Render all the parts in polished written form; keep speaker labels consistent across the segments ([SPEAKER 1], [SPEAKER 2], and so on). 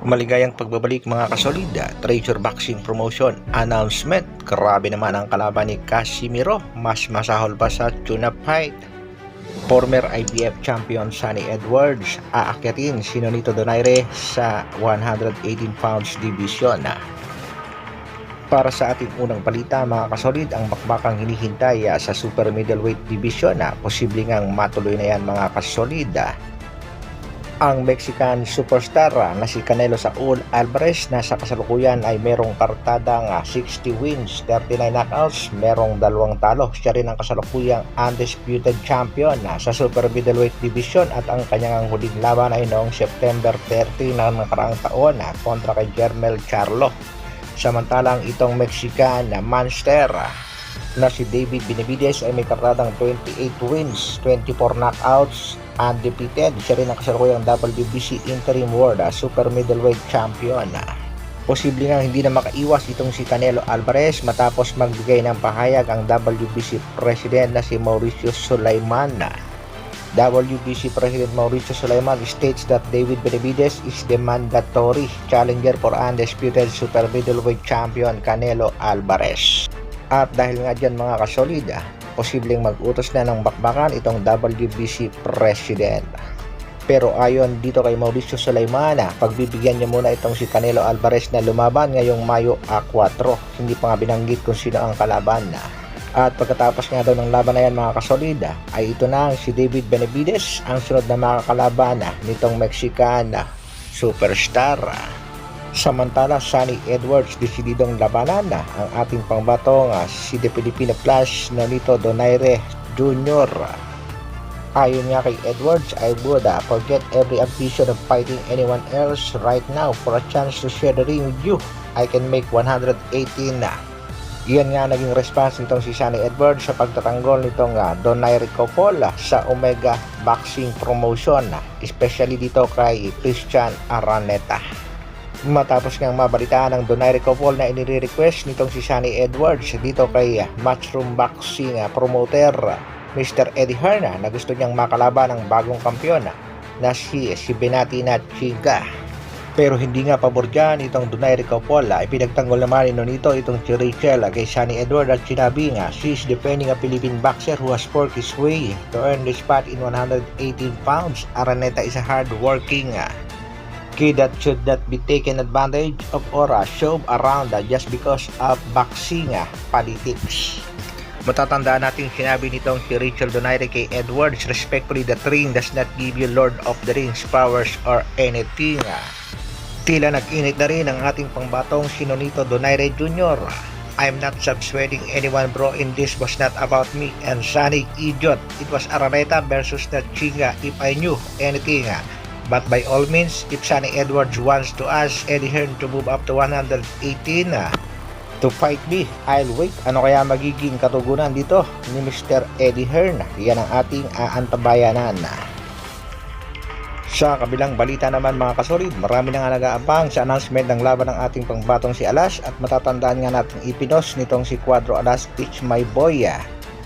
[SPEAKER 1] Maligayang pagbabalik mga kasolida, Treasure Boxing Promotion announcement. Grabe naman ang kalaban ni Casimiro, mas masahol pa sa tune-up fight. Former IBF champion Sunny Edwards aakyatin si Nonito Donaire sa 118 pounds division. Para sa ating unang balita mga kasolid, ang bakbakang hinihintay sa super middleweight division, posible ngang matuloy na yan mga kasolid. Ang Mexican superstar na si Canelo Saul Alvarez na sa kasalukuyan ay merong kartadang 60 wins, 39 knockouts, merong 2 talo. Siya rin ang kasalukuyang undisputed champion sa super middleweight division at ang kanyang huling laban ay noong September 30 ng nakaraang taon kontra kay Jermel Charlo. Samantalang itong Mexican monster na si David Benavidez ay may kartadang 28 wins, 24 knockouts, undefeated. Siya rin ang kasalukuyang WBC Interim World Super Middleweight Champion. Posible nga hindi na makaiwas itong si Canelo Alvarez matapos magbigay ng pahayag ang WBC President na si Mauricio Sulaiman. WBC President Mauricio Sulaiman states that David Benavidez is the mandatory challenger for undisputed Super Middleweight Champion Canelo Alvarez. At dahil nga dyan mga kasolida, posibleng mag-utos na ng bakbakan itong WBC President. Pero ayon dito kay Mauricio Sulaiman, pagbibigyan niya muna itong si Canelo Alvarez na lumaban ngayong Mayo 4. Hindi pa nga binanggit kung sino ang kalaban. At pagkatapos nga daw ng laban na yan mga kasolida, ay ito na si David Benavidez ang sunod na makakalaban nitong Mexican superstar. Samantala, Sunny Edwards desididong labanan ang ating pangbatong si The Filipino Flash Nonito Donaire Jr. Ayon nga kay Edwards, I would forget every ambition of fighting anyone else right now for a chance to share the ring with you. I can make 118 na. Iyan nga naging response nitong si Sunny Edwards sa pagtatanggol nitong Donaire Coppola sa Omega Boxing Promotion, especially dito kay Christian Araneta. Matapos ngang mabalitaan ng Donaire Coppola na inire-request nitong si Sunny Edwards dito kay Matchroom Boxing promoter Mr. Eddie Hearn na gusto niyang makalaban ng bagong kampiyon na si Benatina Chiga. Pero hindi nga pabor dyan itong Donaire Coppola. Ipinagtanggol naman ni Nonito itong si Rachel kay Sunny Edwards at sinabi nga she is defending a Philippine boxer who has worked his way to earn the spot in 118 pounds. Araneta is a hard-working kid that should not be taken advantage of or shove around just because of boxing politics. Matatandaan natin sinabi nitong si Rachel Donaire kay Edwards, respectfully, that ring does not give you Lord of the Rings powers or anything. Tila nag-init na rin ang ating pangbatong si Nonito Donaire Jr. I'm not subsweding anyone bro, in this was not about me and Sunny idiot. It was Araneta versus Chinga if I knew anything. But by all means, if Sunny Edwards wants to ask Eddie Hearn to move up to 118 to fight me, I'll wait. Ano kaya magiging katugunan dito ni Mr. Eddie Hearn? Yan ang ating aantabayanan. Sa kabilang balita naman mga kasolid, marami na nga nag-aabang sa announcement ng laban ng ating pangbatong si Alas at matatandaan nga natin ipinos nitong si Cuadro Alas, Teach My Boy.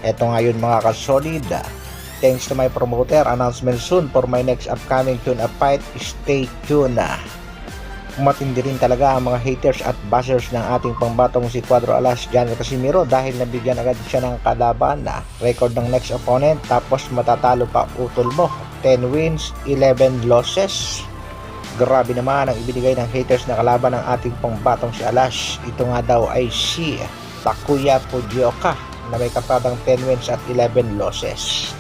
[SPEAKER 1] Eto ngayon mga kasolid, thanks to my promoter, announcement soon for my next upcoming tune-up fight. Stay tuned. Matindi rin talaga ang mga haters at bashers ng ating pangbatong si Cuadro Alas, Jan Casimiro, dahil nabigyan agad siya ng kalaban record ng next opponent tapos matatalo pa utol mo. 10 wins, 11 losses. Grabe naman ang ibinigay ng haters na kalaban ng ating pangbatong si Alas. Ito nga daw ay si Takuya Fujioka na may kartadang 10 wins at 11 losses.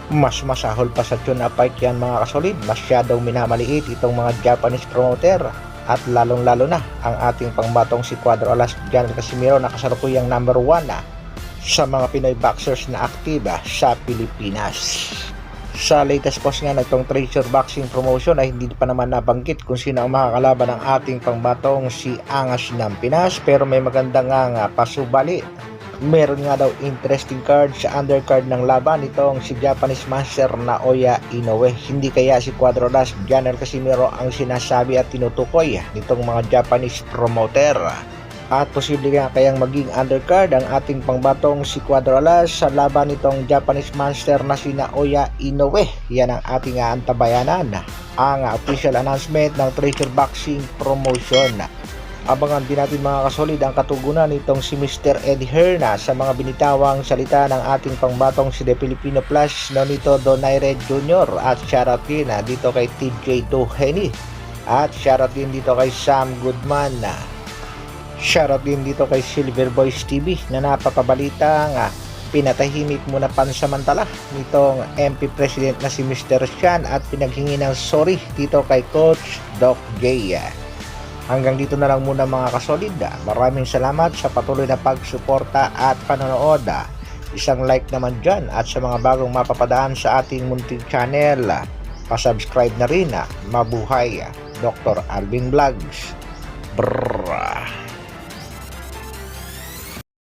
[SPEAKER 1] Mas masahol pa sa tune-up fight yan mga kasolid. Masyadong minamaliit itong mga Japanese promoter at lalong lalo na ang ating pangbatong si Cuadro Alas, Jan Casimiro na kasalukuyang number 1 sa mga Pinoy boxers na aktiba sa Pilipinas. Sa latest post nga na itong Treasure Boxing Promotion ay hindi pa naman nabanggit kung sino ang makakalaban ng ating pangbatong si Angas ng Pinas, pero may maganda nga pasubali Meron nga daw interesting card sa undercard ng laban nitong si Japanese Master Naoya Inoue. Hindi kaya si Cuadro-Las Janel Casimiro ang sinasabi at tinutukoy nitong mga Japanese promoter. At posible nga kayang maging undercard ang ating pangbatong si Cuadro-Las sa laban nitong Japanese Master na si Naoya Inoue. Yan ang ating antabayanan. Ang official announcement ng Treasure Boxing Promotion. Abangan din natin mga kasolid ang katugunan nitong si Mr. Eddie Herna sa mga binitawang salita ng ating pangbatong si The Filipino Plus Nonito Donaire Jr. At shoutout din dito kay TJ Duheni. At shoutout din dito kay Sam Goodman. Shoutout din dito kay Silver Boys TV na napapabalitang pinatahimik muna pansamantala nitong MP President na si Mr. Sian at pinaghingi ng sorry dito kay Coach Doc J. Hanggang dito na lang muna mga kasolid. Maraming salamat sa patuloy na pagsuporta at panonood. Isang like naman dyan at sa mga bagong mapapadaan sa ating munting channel, pasubscribe na rin. Mabuhay Dr. Alvin Vlogs. Brrr.